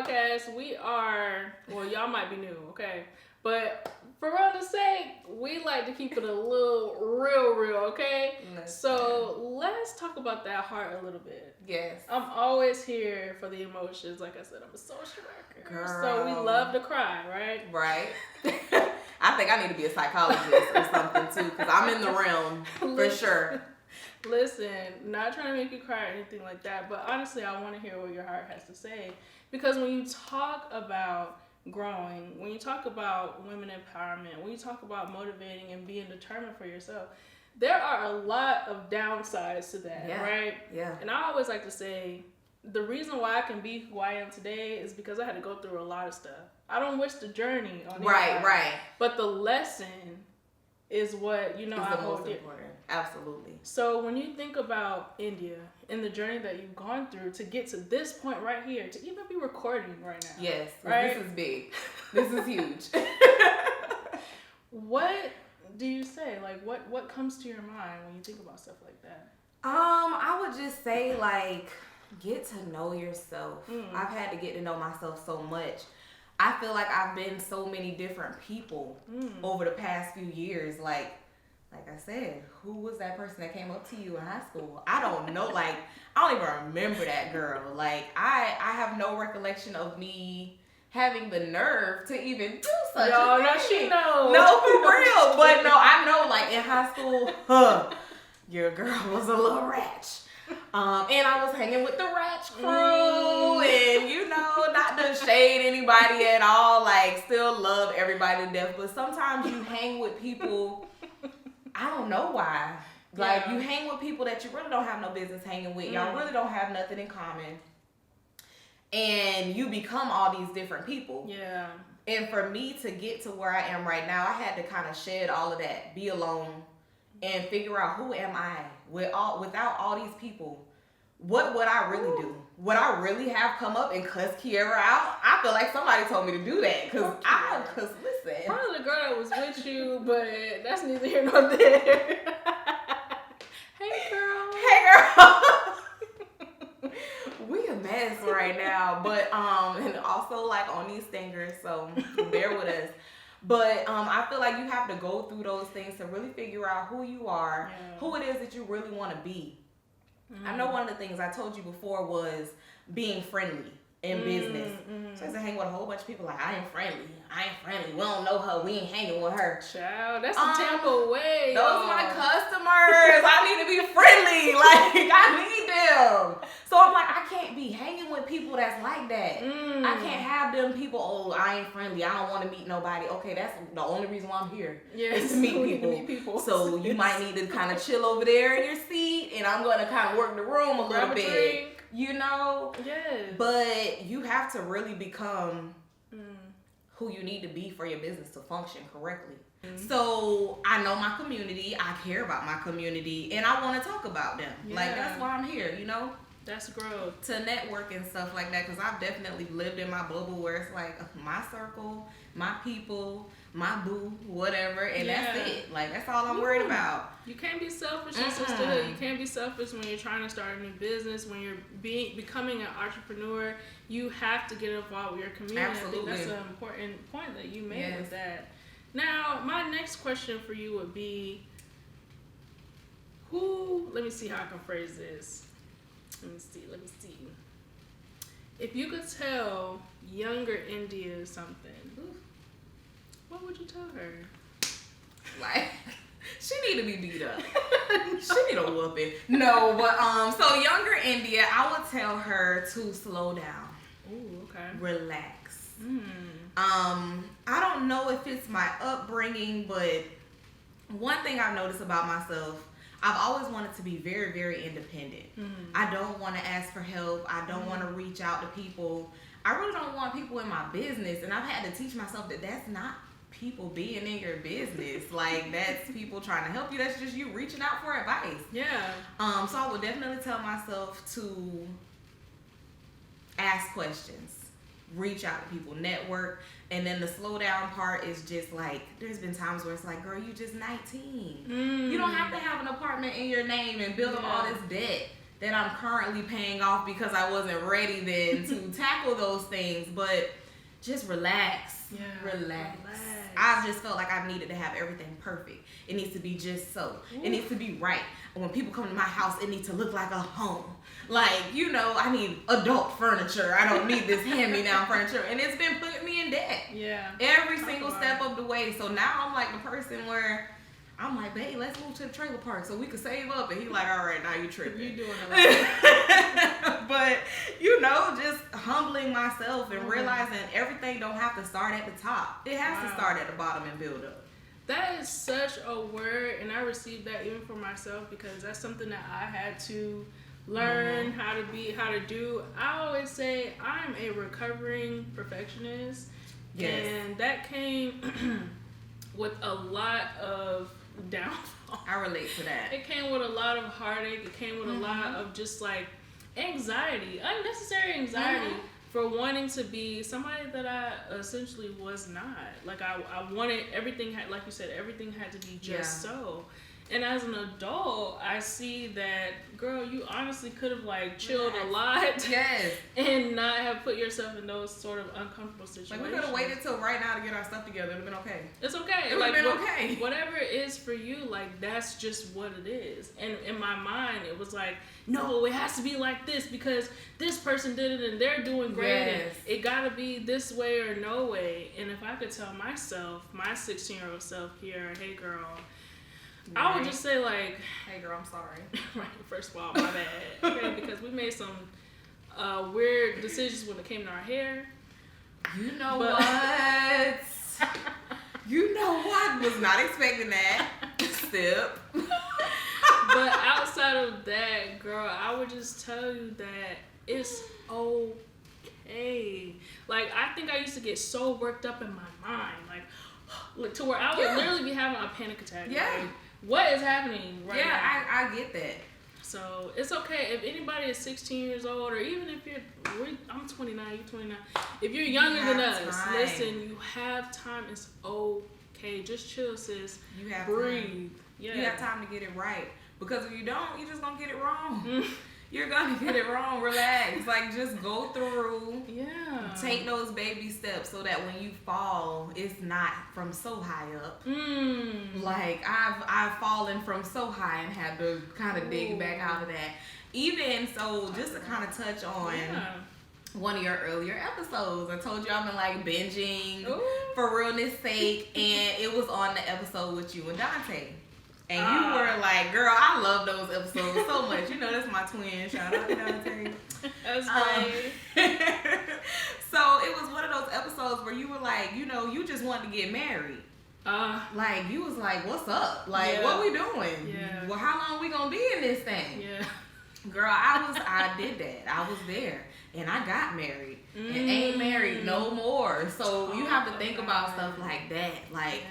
podcast, we are, well, y'all might be new, okay? But for real sake, we like to keep it a little real, okay? So let's talk about that heart a little bit. Yes. I'm always here for the emotions. Like I said, I'm a social worker. Girl. So we love to cry, right? Right. I think I need to be a psychologist or something too, because I'm in the realm for sure. Listen, not trying to make you cry or anything like that, but honestly, I want to hear what your heart has to say. Because when you talk about growing, when you talk about women empowerment, when you talk about motivating and being determined for yourself, there are a lot of downsides to that, right? Yeah. And I always like to say, the reason why I can be who I am today is because I had to go through a lot of stuff. I don't wish the journey on anybody. Right. But the lesson is what, I hold dear. Absolutely. So when you think about Endia and the journey that you've gone through to get to this point right here, to even be recording right now. Yes. Right? This is big. This is huge. What do you say? Like, what comes to your mind when you think about stuff like that? I would just say, get to know yourself. I've had to get to know myself so much. I feel like I've been so many different people over the past few years. Like I said, who was that person that came up to you in high school? I don't know. I don't even remember that girl. I have no recollection of me having the nerve to even do such a thing. No, she knows. No, for real. But no, I know, in high school, your girl was a little ratch. And I was hanging with the ratch crew and, not to shade anybody at all. Still love everybody to death. But sometimes you hang with people, I don't know why. You hang with people that you really don't have no business hanging with. Y'all really don't have nothing in common. And you become all these different people. Yeah. And for me to get to where I am right now, I had to kind of shed all of that, be alone, and figure out who am I without all these people. What would I really do? Would I really have come up and cuss Kiara out? I feel like somebody told me to do that. Cause listen. Probably the girl that was with you, but that's neither here nor there. Hey girl. We a mess right now. But and also on these stingers, so bear with us. But I feel like you have to go through those things to really figure out who you are, who it is that you really want to be. I know one of the things I told you before was being friendly in business. So I used to hang with a whole bunch of people I ain't friendly. We don't know her. We ain't hanging with her. Child, that's the Tampa way. Those are my customers. I need to be friendly. I need them. So I'm I can't be hanging with people that's like that. I can't have them people, I ain't friendly. I don't want to meet nobody. Okay, that's the only reason why I'm here. Is to meet people. So you might need to kind of chill over there in your seat, and I'm going to kind of work the room a little bit. Drink. Yes. But you have to really become who you need to be for your business to function correctly. So I know my community. I care about my community, and I want to talk about them. That's why I'm here. That's growth. To network and stuff like that, because I've definitely lived in my bubble where it's my circle, my people, my boo, whatever, and that's it. That's all I'm worried about. You can't be selfish in sisterhood. You can't be selfish when you're trying to start a new business, when you're becoming an entrepreneur. You have to get involved with your community. Absolutely. I think that's an important point that you made with that. Now, my next question for you would be, let me see how I can phrase this. Let me see. If you could tell younger Endia something, what would you tell her? She need to be beat up. She need a whooping. No, but so younger Endia, I would tell her to slow down. Ooh, okay. Relax. I don't know if it's my upbringing, but one thing I've noticed about myself, I've always wanted to be very, very independent. I don't want to ask for help. I don't want to reach out to people. I really don't want people in my business, and I've had to teach myself that that's not people being in your business. That's people trying to help you. That's just you reaching out for advice. Yeah. So I would definitely tell myself to ask questions, reach out to people, network. And then the slow down part is just there's been times where it's girl, you just 19. You don't have to have an apartment in your name and build up all this debt. that I'm currently paying off because I wasn't ready then to tackle those things. But just relax. Yeah. Relax. I just felt like I needed to have everything perfect. It needs to be just so. Ooh. It needs to be right. When people come to my house, it needs to look like a home. Like, you know, I need adult furniture. I don't need this hand-me-down furniture. And it's been putting me in debt. Yeah. Every single step of the way. So now I'm like the person where I'm like, babe, let's move to the trailer park so we can save up. And he's like, all right, now you tripping. You doing it right. But, you know, just humbling myself and realizing everything don't have to start at the top. It has to start at the bottom and build up. That is such a word, and I received that even for myself because that's something that I had to learn how to do. I always say I'm a recovering perfectionist. Yes. And that came with a lot of downfall. I relate to that. It came with a lot of heartache. It came with a lot of just like anxiety, unnecessary anxiety for wanting to be somebody that I essentially was not. Like I wanted everything had, like you said, everything had to be just so. And as an adult, I see that, girl, you honestly could have like chilled a lot. Yes. And not have put yourself in those sort of uncomfortable situations. Like we could have waited till right now to get our stuff together. It would have been okay. It's okay. It would have been okay. Whatever it is for you, like that's just what it is. And in my mind, it was like, no, it has to be like this because this person did it and they're doing great. Yes. And it gotta be this way or no way. And if I could tell myself, my 16-year-old self here, hey girl, I would just say like, hey girl, I'm sorry. Right, first of all, my bad. Okay, because we made some weird decisions when it came to our hair. You know what? You know what? Was not expecting that. Step. But outside of that, girl, I would just tell you that it's okay. Like, I think I used to get so worked up in my mind, like to where I would literally be having a panic attack. Yeah. Like, what is happening right now? Yeah, I get that. So it's okay if anybody is 16 years old, or even if I'm 29, you're 29. If you're younger than us, listen, you have time. It's okay. Just chill, sis. You have breathe. Time. Yeah. You have time to get it right. Because if you don't, you're just gonna get it wrong. You're gonna get it wrong. Relax. Like, just go through. Yeah. Take those baby steps so that when you fall, it's not from so high up. Like, I've fallen from so high and had to kind of dig back out of that. Even so, just to kind of touch on one of your earlier episodes, I told you I've been like binging for realness sake, and it was on the episode with you and Dante. And you were like, girl, I love those episodes so much. You know, that's my twin. Shout out to Dante. That's right. So it was one of those episodes where you were like, you know, you just wanted to get married. Like, you was like, what's up? Like, what we doing? Yeah. Well, how long we gonna be in this thing? Yeah. Girl, I did that. I was there. And I got married. And ain't married no more. So you have to think about stuff like that. Like,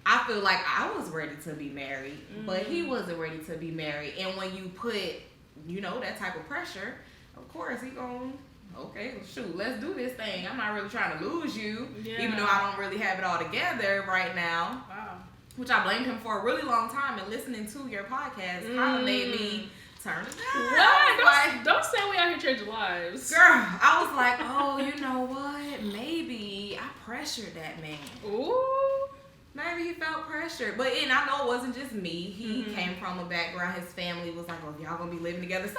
I feel like I was ready to be married, but he wasn't ready to be married. And when you put, you know, that type of pressure, of course he going, okay, well, shoot, let's do this thing. I'm not really trying to lose you, even though I don't really have it all together right now. Wow. Which I blamed him for a really long time. And listening to your podcast kind of made me turn it down. What? Don't say we out here changing lives. Girl, I was like, oh, you know what? Maybe I pressured that man. Ooh. Maybe he felt pressure. But and I know it wasn't just me. He came from a background, his family was like, oh, y'all gonna be living together. Same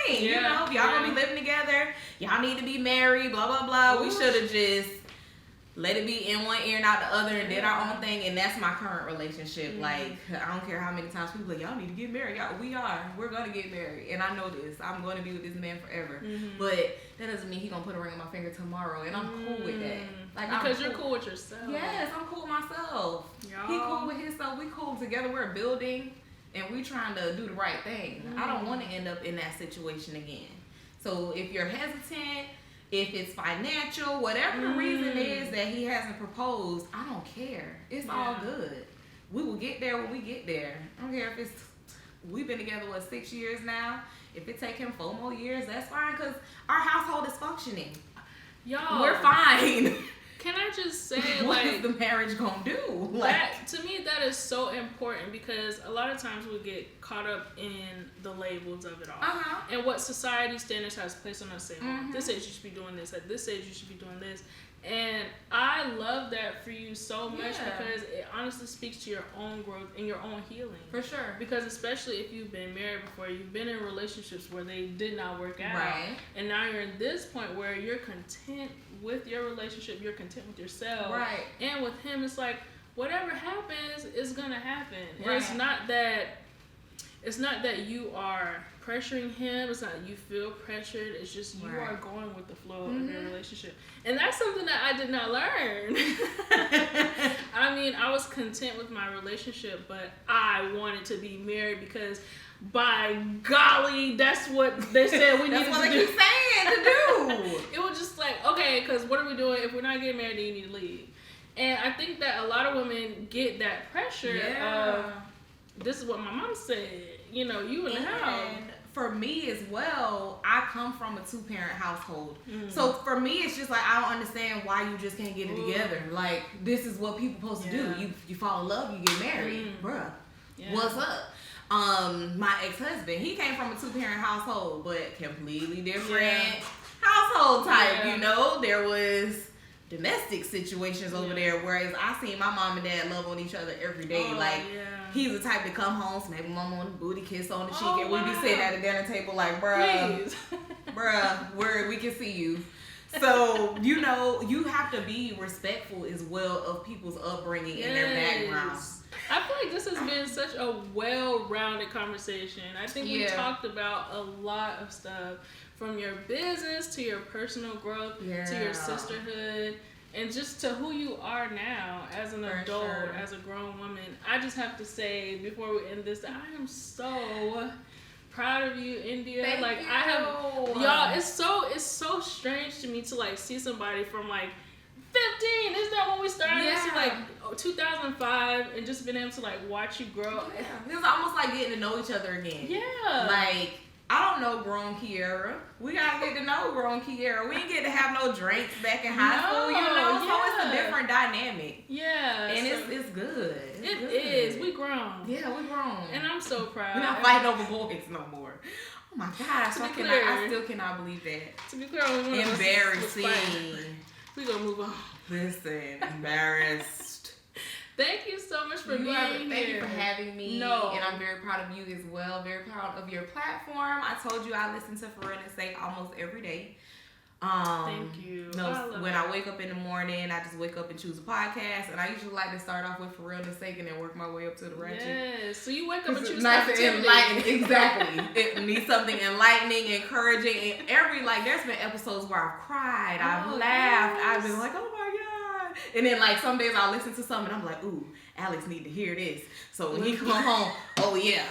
thing. You know, if y'all gonna be living together, y'all need to be married, blah, blah, blah. Ooh. We should have just let it be in one ear and out the other and did our own thing. And that's my current relationship. Like, I don't care how many times people are like, y'all need to get married. We're gonna get married. And I know this. I'm gonna be with this man forever. But that doesn't mean he's gonna put a ring on my finger tomorrow. And I'm cool with that. Like, because you're cool with yourself. Yes, I'm cool with myself. He cool with himself. We cool together. We're building and we trying to do the right thing. I don't want to end up in that situation again. So if you're hesitant, if it's financial, whatever the reason is that he hasn't proposed, I don't care. It's all good. We will get there when we get there. I don't care if it's, we've been together, 6 years now? If it take him 4 more years, that's fine, because our household is functioning. Y'all, we're fine. Can I just say, what like, is the marriage gonna do? That, to me, that is so important because a lot of times we get caught up in the labels of it all. And what society standards has placed on us, saying, at this age you should be doing this, at this age you should be doing this. And I love that for you so much because it honestly speaks to your own growth and your own healing. For sure. Because especially if you've been married before, you've been in relationships where they did not work out. Right. And now you're in this point where you're content with your relationship, you're content with yourself. Right. And with him, it's like, whatever happens is going to happen. Right. And it's not that you are pressuring him. It's not that you feel pressured. It's just you are going with the flow of your relationship. And that's something that I did not learn. I mean, I was content with my relationship, but I wanted to be married because, by golly, that's what they said we needed to do. That's what they keep saying to do. It was just like, okay, because what are we doing? If we're not getting married, then you need to leave. And I think that a lot of women get that pressure of, this is what my mom said. You know, you in the house. For me as well, I come from a 2-parent household. So for me, it's just like, I don't understand why you just can't get it together. Like, this is what people supposed to do. You fall in love, you get married. Bruh, what's up? My ex-husband, he came from a 2-parent household, but completely different household type, you know? There was domestic situations over there, whereas I seen my mom and dad love on each other every day. He's the type to come home, smack mama on the booty, kiss on the cheek, and we be sitting at a dinner table like, bruh, bruh, we can see you. So, you know, you have to be respectful as well of people's upbringing and their backgrounds. I feel like this has been such a well-rounded conversation. I think we talked about a lot of stuff, from your business to your personal growth to your sisterhood. And just to who you are now as an adult, as a grown woman. I just have to say, before we end this, that I am so proud of you, Endia. Thank like, you. I have, y'all, it's so strange to me to, like, see somebody from, like, 15, isn't that when we started? This is like 2005, and just been able to, like, watch you grow. It was almost like getting to know each other again. Like, I don't know grown Kiera. We gotta get to know grown Kiera. We didn't get to have no drinks back in high school, you know? So it's a different dynamic. And it's good. It is. We grown. Yeah, we grown. And I'm so proud. We're not fighting over boys no more. Oh my gosh, I still cannot believe that. To be clear, embarrassing. We gonna move on. Listen, embarrassed. Thank you so much for being here. Thank you for having me. And I'm very proud of you as well. Very proud of your platform. I told you I listen to For Real and Say almost every day. Thank you. When I wake up in the morning, I just wake up and choose a podcast. And I usually like to start off with For Real and Say and then work my way up to the ratchet. Yes. So you wake up and choose nice and enlightening. Exactly. It needs something enlightening, encouraging. And there's been episodes where I've cried, I've laughed, I've been like, oh my God. And then, like, some days I'll listen to something and I'm like, ooh, Alex need to hear this. So when he come home, oh yeah,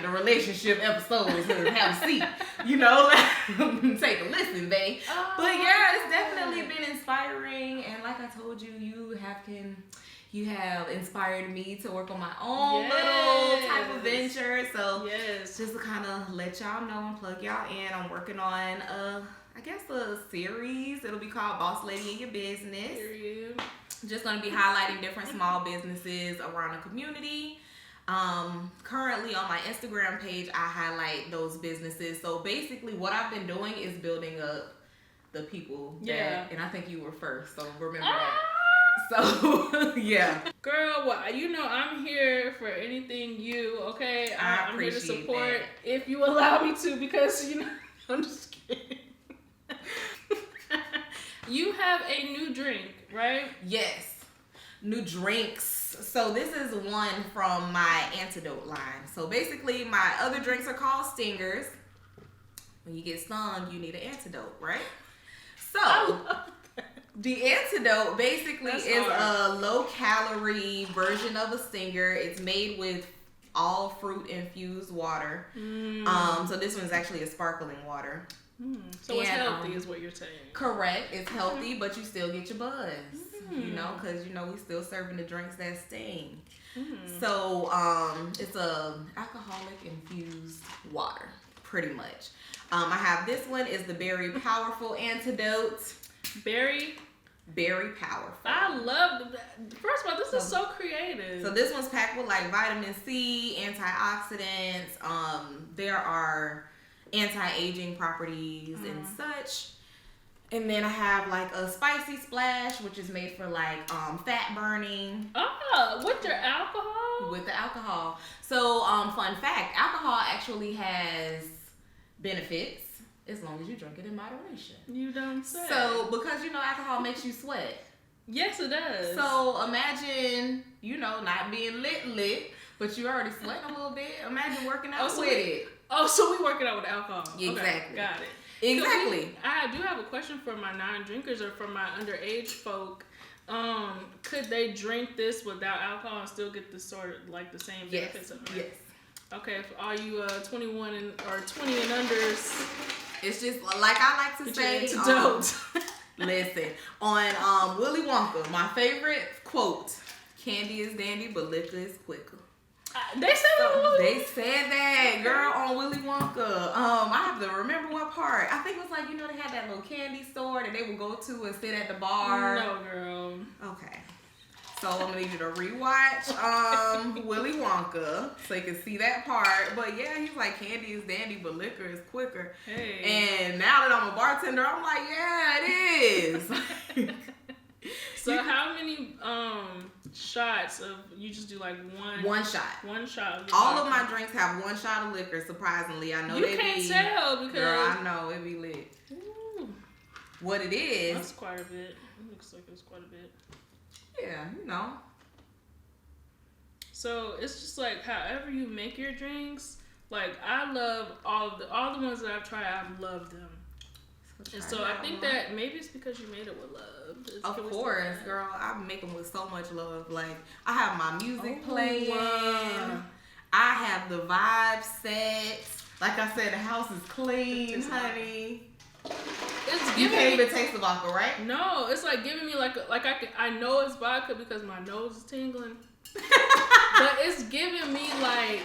the relationship episodes, have a seat, you know, take a listen, babe. But yeah, it's definitely been inspiring. And like I told you, you have inspired me to work on my own little type of venture. So just to kind of let y'all know and plug y'all in, I'm working on I guess a series. It'll be called Boss Lady in Your Business. Just going to be highlighting different small businesses around the community. Currently on my Instagram page, I highlight those businesses. So basically what I've been doing is building up the people that, and I think you were first, so remember that. So, Girl, well, you know I'm here for anything okay? I'm here to support that. If you allow me to, because, you know, I'm just kidding. You have a new drink, right? Yes, new drinks. So this is one from my antidote line. So basically my other drinks are called stingers. When you get stung, you need an antidote, right? So the antidote basically is a low-calorie version of a stinger. It's made with all fruit-infused water. So this one's actually a sparkling water. So it's healthy is what you're saying. Correct. It's healthy, but you still get your buzz. You know, because, you know, we still serving the drinks that sting. So it's a alcoholic infused water, pretty much. I have this one is the Berry Powerful Antidote. Berry berry power. I love first of all, this is so creative. So this one's packed with like vitamin C, antioxidants. There are anti-aging properties and such. And then I have like a spicy splash, which is made for like fat burning. Oh, with your alcohol? With the alcohol. So fun fact, alcohol actually has benefits as long as you drink it in moderation. You don't say. So because you know alcohol makes you sweat. Yes, it does. So imagine, you know, not being lit, but you already sweating a little bit. Imagine working out with it. Oh, so we working out with alcohol. Exactly. Okay, got it. Exactly. I do have a question for my non-drinkers or for my underage folk. Could they drink this without alcohol and still get the sort of like the same benefits of it? Yes. Okay, for all you 21 or 20 and unders, it's just like I like to say. Listen, on Willy Wonka, my favorite quote: "Candy is dandy, but liquor is quicker." They said that. They said that, girl, on Willy Wonka. I have to remember what part. I think it was like, you know, they had that little candy store that they would go to and sit at the bar. No, girl. Okay. So I'm gonna need you to rewatch Willy Wonka so you can see that part. But yeah, he's like, candy is dandy, but liquor is quicker. Hey. And now that I'm a bartender, I'm like, yeah, it is. So how many shots of you just do like one shot? One shot. Of all of my drinks have one shot of liquor. Surprisingly, I know you can't tell because girl, I know it be lit. Ooh. What it is? That's quite a bit. It looks like it's quite a bit. Yeah, you know. So it's just like however you make your drinks. Like I love all the ones that I've tried. I've loved them. And so I think that maybe it's because you made it with love. Of course, girl. I make them with so much love. Like I have my music playing. Wow. I have the vibe set. Like I said, the house is clean, honey. It's you giving can't me, even taste the vodka, right? No, it's like giving me I know it's vodka because my nose is tingling. But it's giving me like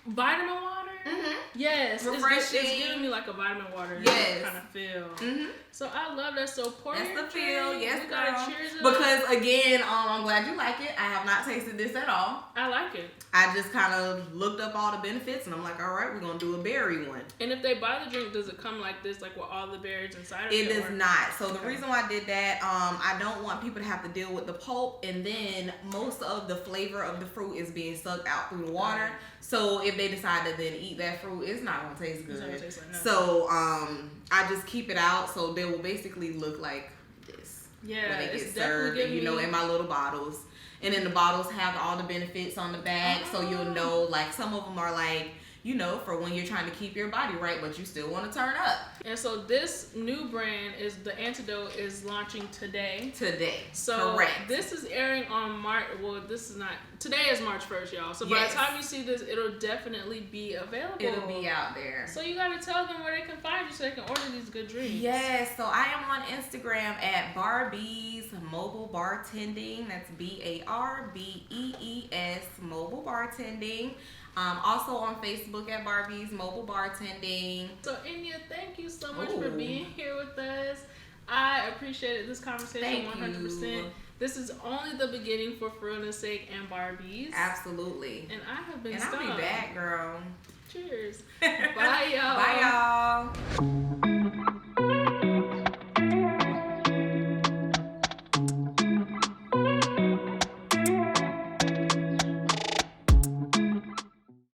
vitamin water. Mm-hmm. Yes, refreshing. It's giving me like a vitamin water kind of feel. Mm-hmm. So I love that. So pour that's your the feel. drink. Yes, we girl. gotta cheers it because up. again, I'm glad you like it. I have not tasted this at all. I like it. I just kind of looked up all the benefits and I'm like, all right, we're gonna do a berry one. And if they buy the drink, does it come like this, like with all the berries inside of it? It does not. So the reason why I did that, I don't want people to have to deal with the pulp, and then most of the flavor of the fruit is being sucked out through the water. Right. So if they decide to then eat that fruit, it's not gonna taste good. It's not gonna taste like nothing. So I just keep it out, so they will basically look like this. Yeah, when they get served, and, you know, in my little bottles. And then the bottles have all the benefits on the back, so you'll know, like, some of them are like, you know, for when you're trying to keep your body right, but you still want to turn up. And so this new brand is the Antidote is launching today. So correct. This is airing on March. Well, this is not. Today is March 1st, y'all. So by the time you see this, it'll definitely be available. It'll be out there. So you gotta tell them where they can find you so they can order these good drinks. Yes. So I am on Instagram at Barbie's Mobile Bartending. That's BARBEES Mobile Bartending. Also on Facebook at Barbie's Mobile Bartending. So Endia, thank you so much for being here with us. I appreciated this conversation 100%. This is only the beginning for Fruit's sake and Barbie's. Absolutely. And I have been and stunned. I'll be back, girl. Cheers. Bye, y'all. Bye, y'all.